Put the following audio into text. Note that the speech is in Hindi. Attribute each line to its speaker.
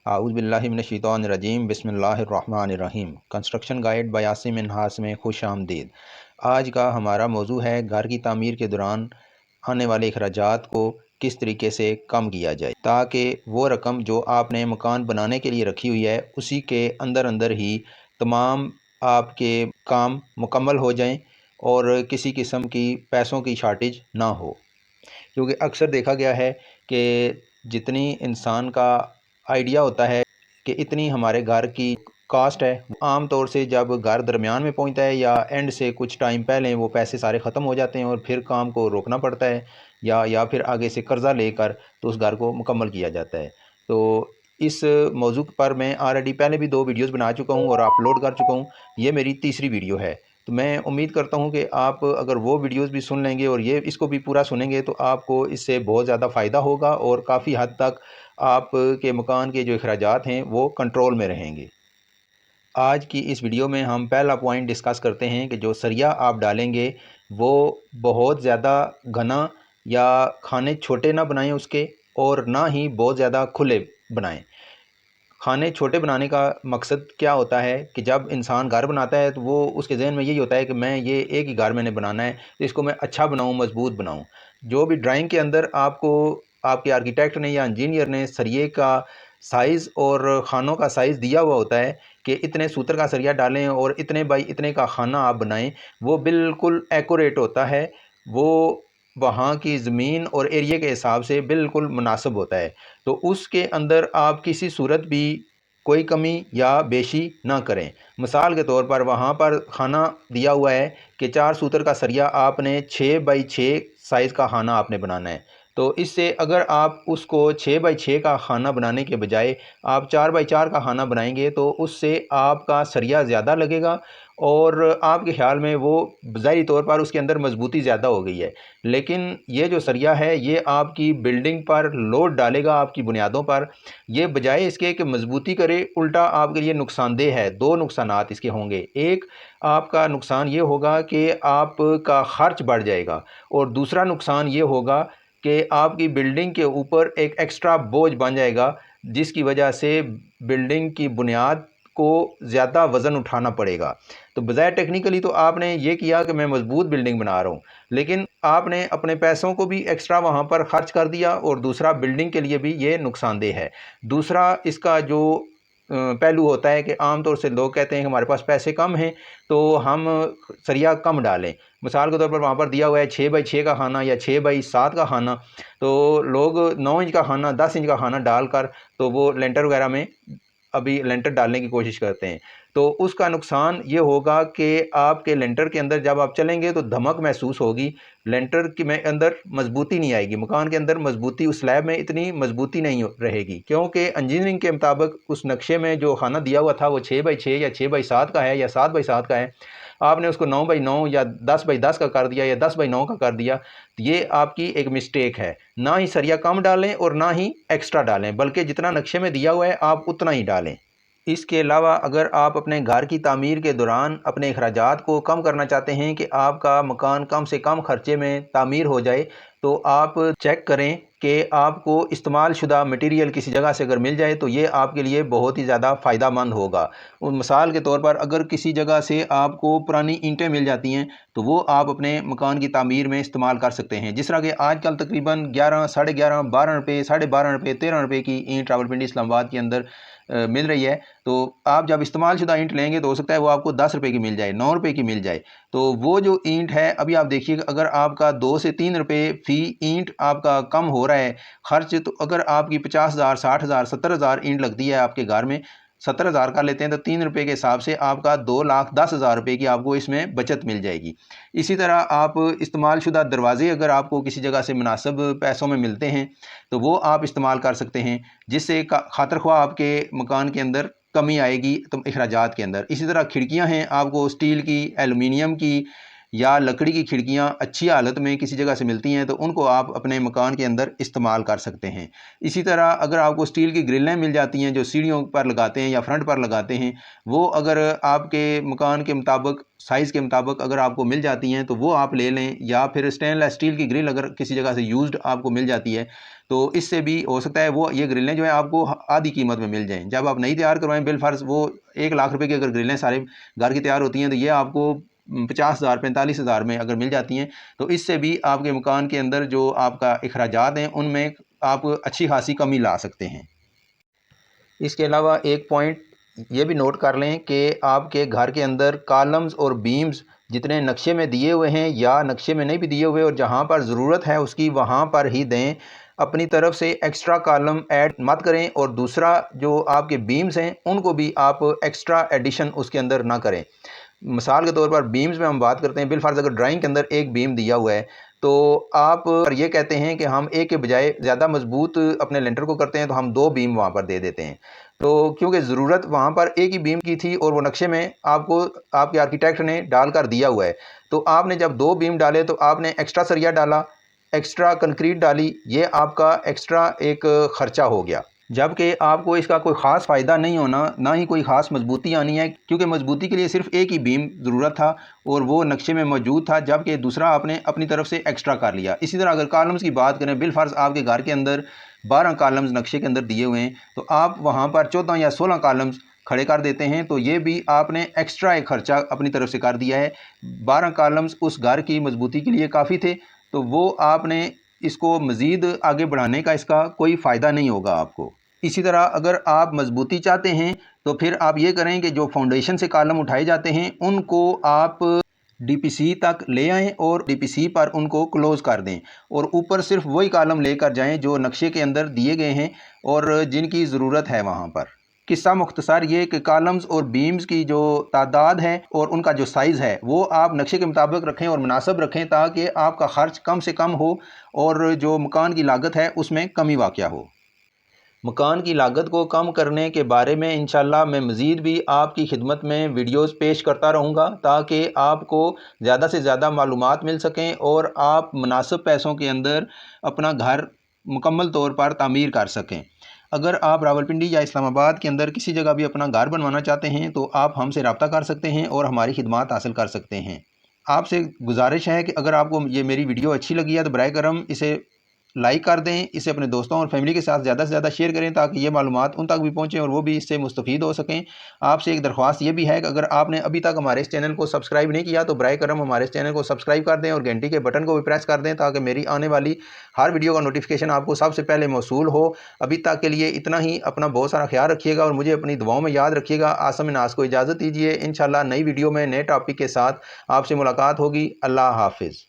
Speaker 1: आऊज़ुबिल्लाहिमिनश्शैतानिर्रजीम बिस्मिल्लाहिर्रहमानिर्रहीम। Construction guide by Asim Minhas में खुश आमदीद। आज का हमारा मौजू है घर की तामीर के दौरान आने वाले अखराजात को किस तरीके से कम किया जाए ताकि वो रकम जो आपने मकान बनाने के लिए रखी हुई है उसी के अंदर अंदर ही तमाम आपके काम मुकम्मल हो जाएं और किसी किस्म की पैसों की शार्टेज ना हो। क्योंकि अक्सर देखा गया है कि जितनी इंसान का आइडिया होता है कि इतनी हमारे घर की कास्ट है, आम तौर से जब घर दरमियान में पहुंचता है या एंड से कुछ टाइम पहले वो पैसे सारे ख़त्म हो जाते हैं और फिर काम को रोकना पड़ता है या फिर आगे से कर्ज़ा लेकर तो उस घर को मुकम्मल किया जाता है। तो इस मौजू पर मैं ऑलरेडी पहले भी 2 वीडियोज़ बना चुका हूँ और अपलोड कर चुका हूँ। ये मेरी तीसरी वीडियो है। तो मैं उम्मीद करता हूँ कि आप अगर वो वीडियोज़ भी सुन लेंगे और ये इसको भी पूरा सुनेंगे तो आपको इससे बहुत ज़्यादा फ़ायदा होगा और काफ़ी हद तक आपके मकान के जो अखराजात हैं वो कंट्रोल में रहेंगे। आज की इस वीडियो में हम पहला पॉइंट डिस्कस करते हैं कि जो सरिया आप डालेंगे वो बहुत ज़्यादा घना या खाने छोटे ना बनाएं उसके, और ना ही बहुत ज़्यादा खुले बनाएं। खाने छोटे बनाने का मकसद क्या होता है कि जब इंसान घर बनाता है तो वो उसके जहन में यही होता है कि मैं ये एक ही घर मैंने बनाना है तो इसको मैं अच्छा बनाऊं, मजबूत बनाऊं। जो भी ड्राइंग के अंदर आपको आपके आर्किटेक्ट ने या इंजीनियर ने सरिये का साइज़ और खानों का साइज़ दिया हुआ होता है कि इतने सूत्र का सरिया डालें और इतने बाई इतने का खाना आप बनाएं, वो बिल्कुल एक्यूरेट होता है। वो वहाँ की ज़मीन और एरिया के हिसाब से बिल्कुल मुनासिब होता है। तो उसके अंदर आप किसी सूरत भी कोई कमी या बेशी ना करें। मिसाल के तौर पर वहाँ पर खाना दिया हुआ है कि 4 सूत्र का सरिया आपने 6 बाई 6 साइज़ का खाना आपने बनाना है। तो इससे अगर आप उसको 6 बाई 6 का खाना बनाने के बजाय आप 4 बाई 4 का खाना बनाएंगे तो उससे आपका सरिया ज़्यादा लगेगा और आपके ख्याल में वो ज़ाहिरी तौर पर उसके अंदर मजबूती ज़्यादा हो गई है। लेकिन ये जो सरिया है ये आपकी बिल्डिंग पर लोड डालेगा, आपकी बुनियादों पर। ये बजाय इसके कि मजबूती करे, उल्टा आपके लिए नुकसानदेह है। 2 नुकसानात इसके होंगे। एक, आपका नुकसान ये होगा कि आपका खर्च बढ़ जाएगा, और दूसरा नुकसान ये होगा कि आपकी बिल्डिंग के ऊपर एक एक्स्ट्रा बोझ बन जाएगा, जिसकी वजह से बिल्डिंग की बुनियाद को ज़्यादा वज़न उठाना पड़ेगा। तो बजाय टेक्निकली तो आपने ये किया कि मैं मजबूत बिल्डिंग बना रहा हूँ, लेकिन आपने अपने पैसों को भी एक्स्ट्रा वहाँ पर खर्च कर दिया, और दूसरा बिल्डिंग के लिए भी ये नुकसानदेह है। दूसरा इसका जो पहलू होता है कि आम तौर से लोग कहते हैं कि हमारे पास पैसे कम हैं तो हम सरिया कम डालें। मिसाल के तौर पर वहाँ पर दिया हुआ है 6 बाई 6 का खाना या 6 बाई 7 का खाना, तो लोग 9 इंच का खाना, 10 इंच का खाना डालकर तो वो लेंटर वगैरह में अभी लेंटर डालने की कोशिश करते हैं। तो उसका नुकसान ये होगा कि आपके लेंटर के अंदर जब आप चलेंगे तो धमक महसूस होगी, लेंटर की में अंदर मजबूती नहीं आएगी, मकान के अंदर मजबूती, उस स्लैब में इतनी मजबूती नहीं रहेगी, क्योंकि इंजीनियरिंग के मुताबिक उस नक्शे में जो खाना दिया हुआ था वो 6 बाई 6 या 6 बाई 7 का है या 7 बाई 7 का है। आपने उसको 9 बाई 9 या 10 बाई 10 का कर दिया या 10 बाई 9 का कर दिया, तो ये आपकी एक मिस्टेक है। ना ही सरिया कम डालें और ना ही एक्स्ट्रा डालें, बल्कि जितना नक्शे में दिया हुआ है आप उतना ही डालें। इसके अलावा अगर आप अपने घर की तामीर के दौरान अपने अखराजात को कम करना चाहते हैं कि आपका मकान कम से कम खर्चे में तामीर हो जाए, तो आप चेक करें कि आपको इस्तेमाल शुदा मटेरियल किसी जगह से अगर मिल जाए तो ये आपके लिए बहुत ही ज़्यादा फ़ायदेमंद होगा। और मिसाल के तौर पर अगर किसी जगह से आपको पुरानी ईंटें मिल जाती हैं तो वो आप अपने मकान की तामीर में इस्तेमाल कर सकते हैं। जिस तरह कि आजकल तकरीबन 11, साढ़े 11, 12 रुपये, साढ़े 12 रुपये, 13 रुपये की ईंट रावलपिंडी इस्लामाबाद के अंदर मिल रही है। तो आप जब इस्तेमाल शुदा ईंट लेंगे तो हो सकता है वो आपको 10 रुपये की मिल जाए, 9 रुपये की मिल जाए। तो वो जो ईंट है, अभी आप देखिए अगर आपका 2 से 3 रुपये फ़ी ईंट आपका कम हो रहा है खर्च, तो अगर आपकी 50,000, 60,000, 70,000 ईंट लगती है आपके घर में, 70,000 का लेते हैं तो 3 रुपये के हिसाब से आपका 2,10,000 रुपये की आपको इसमें बचत मिल जाएगी। इसी तरह आप इस्तेमाल शुदा दरवाज़े अगर आपको किसी जगह से मुनासिब पैसों में मिलते हैं तो वो आप इस्तेमाल कर सकते हैं, जिससे खातर ख्वाह आपके मकान के अंदर कमी आएगी तो अखराजात के अंदर। इसी तरह खिड़कियां हैं, आपको स्टील की, एलुमिनियम की या लकड़ी की खिड़कियां अच्छी हालत में किसी जगह से मिलती हैं तो उनको आप अपने मकान के अंदर इस्तेमाल कर सकते हैं। इसी तरह अगर आपको स्टील की ग्रिलें मिल जाती हैं जो सीढ़ियों पर लगाते हैं या फ्रंट पर लगाते हैं, वो अगर आपके मकान के मुताबिक साइज़ के मुताबिक अगर आपको मिल जाती हैं तो वो आप ले लें, या फिर स्टेनलेस स्टील की ग्रिल अगर किसी जगह से यूज्ड आपको मिल जाती है तो इससे भी हो सकता है वो ये ग्रिलें जो है आपको आधी कीमत में मिल जाएं। जब आप नई तैयार करवाएं बिलफर्ज वो 1 लाख रुपए की अगर ग्रिलें सारे घर की तैयार होती हैं तो ये आपको 50,000 45,000 में अगर मिल जाती हैं तो इससे भी आपके मकान के अंदर जो आपका अखराजात हैं उनमें आप अच्छी खासी कमी ला सकते हैं। इसके अलावा एक पॉइंट ये भी नोट कर लें कि आपके घर के अंदर कॉलम्स और बीम्स जितने नक्शे में दिए हुए हैं या नक्शे में नहीं भी दिए हुए और जहाँ पर ज़रूरत है उसकी वहाँ पर ही दें। अपनी तरफ से एक्स्ट्रा कॉलम ऐड मत करें और दूसरा जो आपके बीम्स हैं उनको भी आप एक्स्ट्रा एडिशन उसके अंदर ना करें। मिसाल के तौर पर बीम्स में हम बात करते हैं, बिलफर्ज अगर ड्राइंग के अंदर एक बीम दिया हुआ है तो आप ये कहते हैं कि हम एक के बजाय ज़्यादा मजबूत अपने लेंटर को करते हैं तो हम 2 बीम वहाँ पर दे देते हैं। तो क्योंकि ज़रूरत वहाँ पर एक ही बीम की थी और वो नक्शे में आपको आपके आर्किटेक्ट ने डाल कर दिया हुआ है, तो आपने जब 2 बीम डाले तो आपने एक्स्ट्रा सरिया डाला, एक्स्ट्रा कंक्रीट डाली, ये आपका एक्स्ट्रा एक ख़र्चा हो गया। जबकि आपको इसका कोई ख़ास फ़ायदा नहीं होना, ना ही कोई ख़ास मजबूती आनी है, क्योंकि मजबूती के लिए सिर्फ एक ही बीम ज़रूरत था और वो नक्शे में मौजूद था, जबकि दूसरा आपने अपनी तरफ से एक्स्ट्रा कर लिया। इसी तरह अगर कॉलम्स की बात करें, बिलफर्ज आपके घर के अंदर 12 कॉलम्स नक्शे के अंदर दिए हुए हैं तो आप वहाँ पर 14 या 16 कॉलम्स खड़े कर देते हैं तो ये भी आपने एक्स्ट्रा एक ख़र्चा अपनी तरफ से कर दिया है। 12 कॉलम्स उस घर की मजबूती के लिए काफ़ी थे, तो वो आपने इसको मज़ीद आगे बढ़ाने का इसका कोई फ़ायदा नहीं होगा आपको। इसी तरह अगर आप मजबूती चाहते हैं तो फिर आप ये करें कि जो फाउंडेशन से कॉलम उठाए जाते हैं उनको आप डीपीसी तक ले आएं और डीपीसी पर उनको क्लोज़ कर दें और ऊपर सिर्फ वही कॉलम लेकर जाएं जो नक्शे के अंदर दिए गए हैं और जिनकी ज़रूरत है वहाँ पर। किस्सा मुख्तसर ये कि कॉलम्स और बीम्स की जो तादाद है और उनका जो साइज़ है वो आप नक्शे के मुताबिक रखें और मुनासिब रखें ताकि आपका ख़र्च कम से कम हो और जो मकान की लागत है उसमें कमी वाक़या हो। मकान की लागत को कम करने के बारे में इंशाल्लाह मैं मज़ीद भी आपकी खिदमत में वीडियोस पेश करता रहूँगा ताकि आपको ज़्यादा से ज़्यादा मालूमात मिल सकें और आप मुनासिब पैसों के अंदर अपना घर मुकम्मल तौर पर तामीर कर सकें। अगर आप रावलपिंडी या इस्लामाबाद के अंदर किसी जगह भी अपना घर बनवाना चाहते हैं तो आप हमसे रब्ता कर सकते हैं और हमारी खिदमत हासिल कर सकते हैं। आपसे गुजारिश है कि अगर आपको ये मेरी वीडियो अच्छी लगी है तो बराए करम इसे लाइक कर दें, इसे अपने दोस्तों और फैमिली के साथ ज़्यादा से ज़्यादा शेयर करें ताकि ये मालूमात उन तक भी पहुँचें और वो भी इससे मुस्तफ़ीद हो सकें। आपसे एक दरख्वास्त ये भी है कि अगर आपने अभी तक हमारे इस चैनल को सब्सक्राइब नहीं किया तो बराए करम हमारे इस चैनल को सब्सक्राइब कर दें और घंटी के बटन को भी प्रेस कर दें ताकि मेरी आने वाली हर वीडियो का नोटिफिकेशन आपको सबसे पहले मौसूल हो। अभी तक के लिए इतना ही। अपना बहुत सारा ख्याल रखिएगा और मुझे अपनी दुआओं में याद रखिएगा। आसम नाज को इजाज़त दीजिए। इंशाल्लाह नई वीडियो में नए टॉपिक के साथ आपसे मुलाकात होगी। अल्लाह हाफिज़।